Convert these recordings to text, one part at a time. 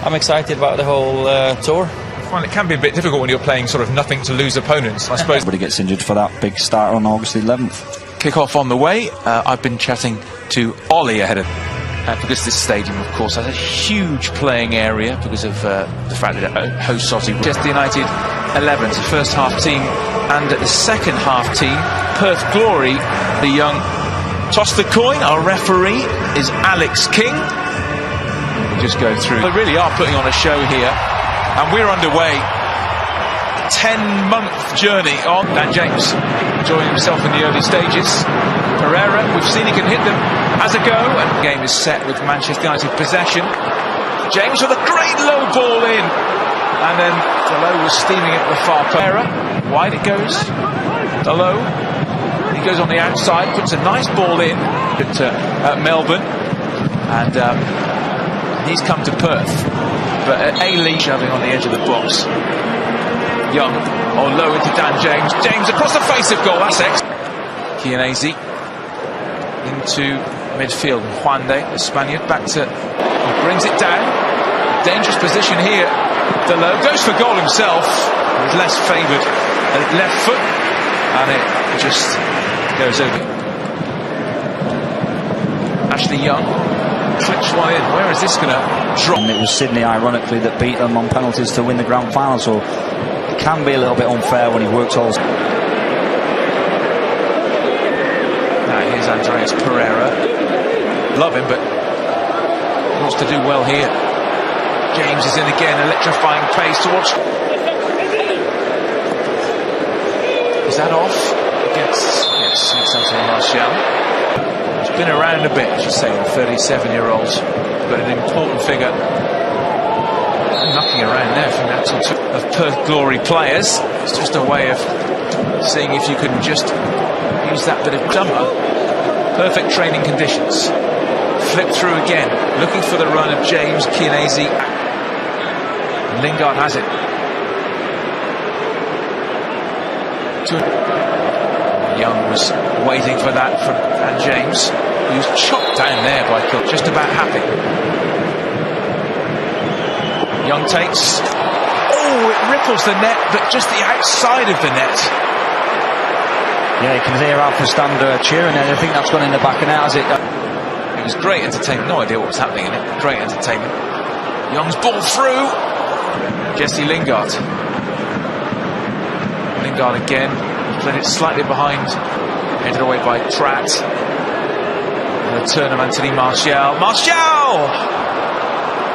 I'm excited about the whole tour. Well, it can be a bit difficult when you're playing sort of nothing to lose opponents, I suppose. Everybody gets injured for that big start on August 11th. Kick-off on the way. I've been chatting to Ollie ahead of... because this stadium, of course, has a huge playing area because of the fact that it hosts Aussie. Just the United 11, the first half team, and the second half team, Perth Glоry, the young. Toss the coin. Our referee is Alex King. We just go through. They really are putting on a show here, and we're underway. 10-month journey on. Dan James enjoying himself in the early stages. Pereira, we've seen he can hit them as a go, and the game is set with Manchester United possession. James with a great low ball in, and then Delot was steaming at the far post. Pereira, wide it goes. Delot, he goes on the outside, puts a nice ball in at Melbourne, and he's come to Perth. But A-League shoving on the edge of the box. Young, low into Dan James. James across the face of goal. That's X. Chianese into midfield. Juande, the Spaniard, back to. He brings it down. Dangerous position here. Delot goes for goal himself. He's less favoured at left foot, and it just goes over. Ashley Young clips one in. Where is this going to drop? And it was Sydney, ironically, that beat them on penalties to win the grand final. So it can be a little bit unfair when he works all. Now here's Andreas Pereira. Love him, but wants to do well here. James is in again, electrifying pace towards. Is that off? Yes, it's Anthony Martial. He's been around a bit, I should say, the 37-year-old, but an important figure. Knocking around there from that of Perth Glоry players. It's just a way of seeing if you can just use that bit of summer. Perfect training conditions. Flip through again, looking for the run of James. Chianese. Lingard has it. Young was waiting for that from Dan James. He was chopped down there by Cook, just about happy. Young takes. Oh, it ripples the net, but just the outside of the net. Yeah, you can hear Alpha stand cheering, and I think that's gone in the back of net, has it? It was great entertainment. No idea what was happening in it. Great entertainment. Young's ball through. Jesse Lingard. Lingard again. Played it slightly behind. Headed away by Tratt. And a turn of Anthony Martial. Martial!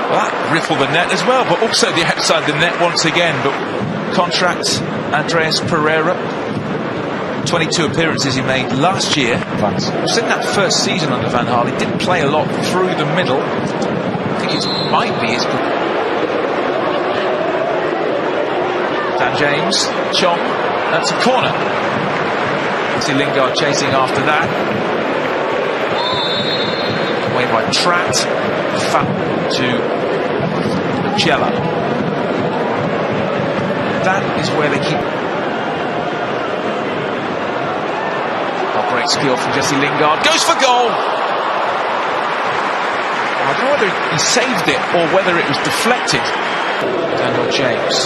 Well, that rippled the net as well, but also the outside the net once again. But contract Andreas Pereira. 22 appearances he made last year. We've seen that first season under Van Gaal. He didn't play a lot through the middle. I think it might be his. Dan James, Chong, that's a corner. See Lingard chasing after that. Away by Tratt. To Cella. That is where they keep. Great skill from Jesse Lingard. Goes for goal! I don't know whether he saved it or whether it was deflected. Daniel James.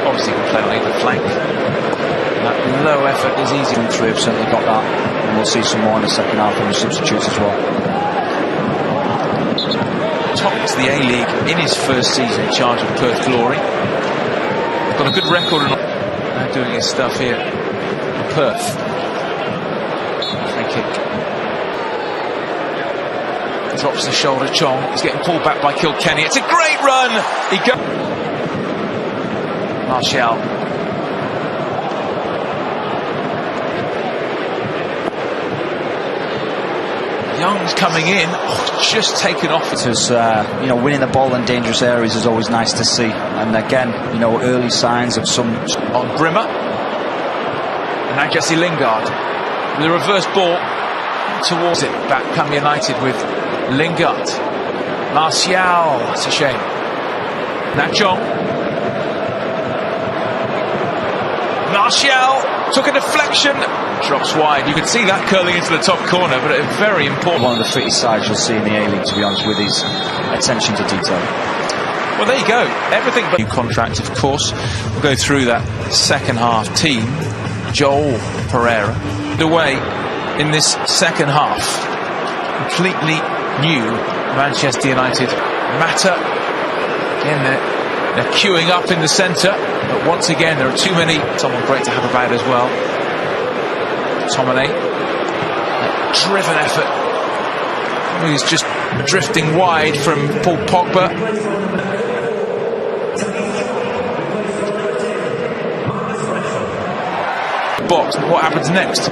Obviously can play on either flank. That low effort is easy. Through, have certainly got that. And we'll see some more in the second half from the substitutes as well. Topped the A-League in his first season in charge of Perth Glоry. Got a good record and now doing his stuff here in Perth. Kick. Drops the shoulder, Chong. He's getting pulled back by Kilkenny. It's a great run. He goes. Martial. Young's coming in. Just taken off. Because winning the ball in dangerous areas is always nice to see. And again, early signs of some on Brimmer. And now Jesse Lingard. The reverse ball towards it. Back come United with Lingard. Martial. It's a shame. Now Chong. Martial took a deflection. Drops wide. You can see that curling into the top corner, but a very important. One of the fittest sides you'll see in the A-League, to be honest, with his attention to detail. Well, there you go. Everything but new contract, of course. We'll go through that second half team. Joel Pereira away in this second half. Completely new Manchester United. Mata, again, they're queuing up in the centre, but once again there are too many. Someone great to have about as well. Tomine, driven effort. He's just drifting wide from Paul Pogba. Box. What happens next?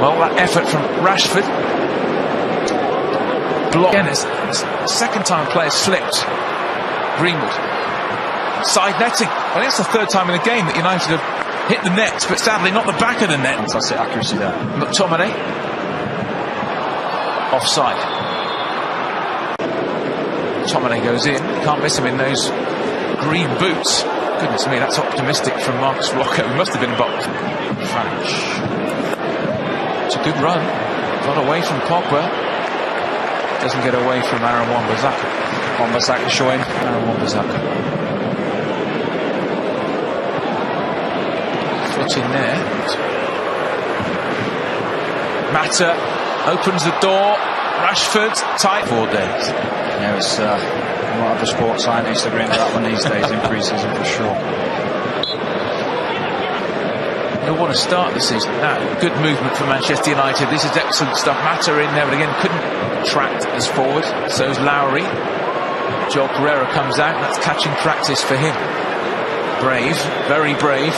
Well, that effort from Rashford. Block. Again, it's the second time a player's slipped. Greenwood. Side netting. I think it's the third time in the game that United have hit the net, but sadly not the back of the net. Fantastic accuracy there. McTominay. Offside. McTominay goes in. Can't miss him in those green boots. Goodness me, that's optimistic from Marcus Rocco. He must have been boxed. French. It's a good run. Got away from Pogba. Doesn't get away from Aaron Wan-Bissaka. Wan-Bissaka showing. Aaron Wan-Bissaka. Foot in there. Mata opens the door. Rashford tight. 4 days. Yeah, it's a lot of the sports scientists agreeing with that one these days in pre-season for sure. He'll want to start the season. Now, good movement for Manchester United. This is excellent stuff. Mata in there, but again, couldn't track as forward. So's Glоry. Joel Pereira comes out. That's catching practice for him. Brave, very brave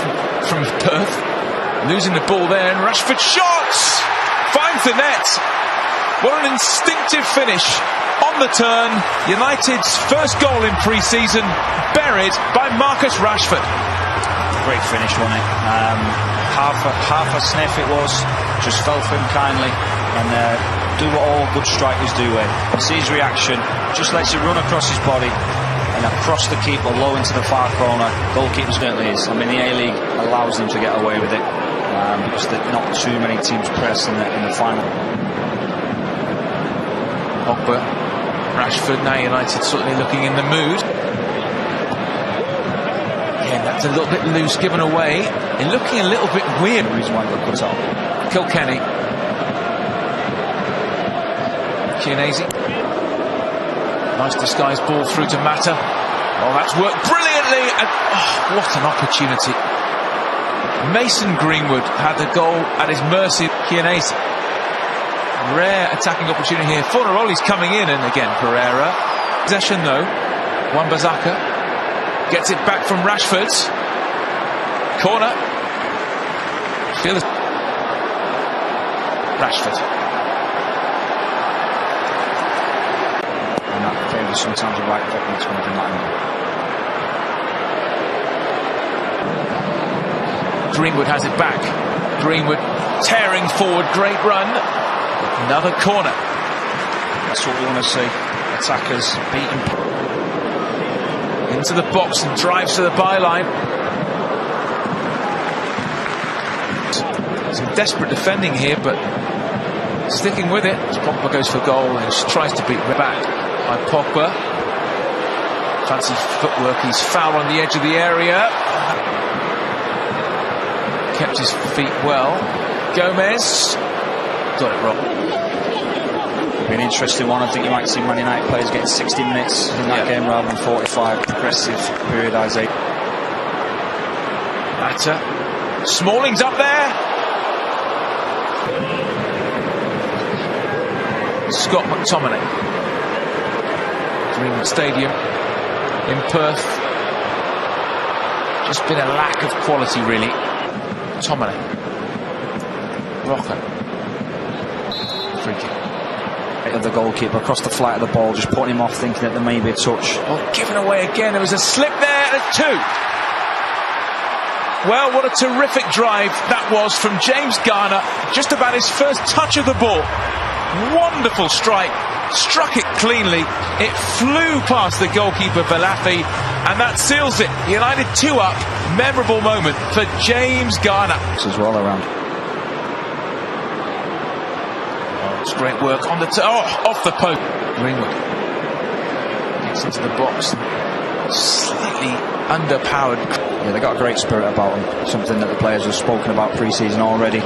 from Perth. Losing the ball there, and Rashford shots! Finds the net. What an instinctive finish on the turn. United's first goal in pre-season, buried by Marcus Rashford. Great finish, wasn't it? Half a sniff it was, just fell for him kindly, and do what all good strikers do. Sees reaction, just lets it run across his body and across the keeper, low into the far corner. Goalkeeper certainly is. I mean, the A-League allows them to get away with it because there's not too many teams press in the final. Pogba, Rashford, now United certainly looking in the mood. Again, that's a little bit loose, given away. And looking a little bit weird. The reason why they put up. Kilkenny. Chiellini. Nice disguised ball through to Mata. Oh, that's worked brilliantly. And oh, what an opportunity. Mason Greenwood had the goal at his mercy. Chiellini. Rare attacking opportunity here. Fornaroli's coming in, and again Pereira. Possession though. Wan-Bissaka gets it back from Rashford. Corner. Rashford. And that favours sometimes a right foot when it's coming from that angle. Greenwood has it back. Greenwood tearing forward. Great run. Another corner. That's what we want to see. Attackers beaten. Into the box and drives to the byline. Some desperate defending here, but sticking with it. Pogba goes for goal and tries to beat back by Pogba. Fancy footwork. He's foul on the edge of the area. Kept his feet well. Gomez got it wrong. Be an interesting one. I think you might see Man United players getting 60 minutes in that game rather than 45. Progressive periodisation. Mata. Smalling's up there. Scott McTominay. Greenwood Stadium in Perth. Just been a lack of quality, really. McTominay. Rocco. Free kick. Of the goalkeeper across the flight of the ball, just putting him off, thinking that there may be a touch. Oh, given away again. There was a slip there, and it's 2. Well, what a terrific drive that was from James Garner. Just about his first touch of the ball. Wonderful strike. Struck it cleanly. It flew past the goalkeeper Balafi, and that seals it. United 2 up. Memorable moment for James Garner. As well around. It's great work on the off the post. Greenwood gets into the box. slightly underpowered. Yeah, they got a great spirit about them, something that the players have spoken about pre-season already.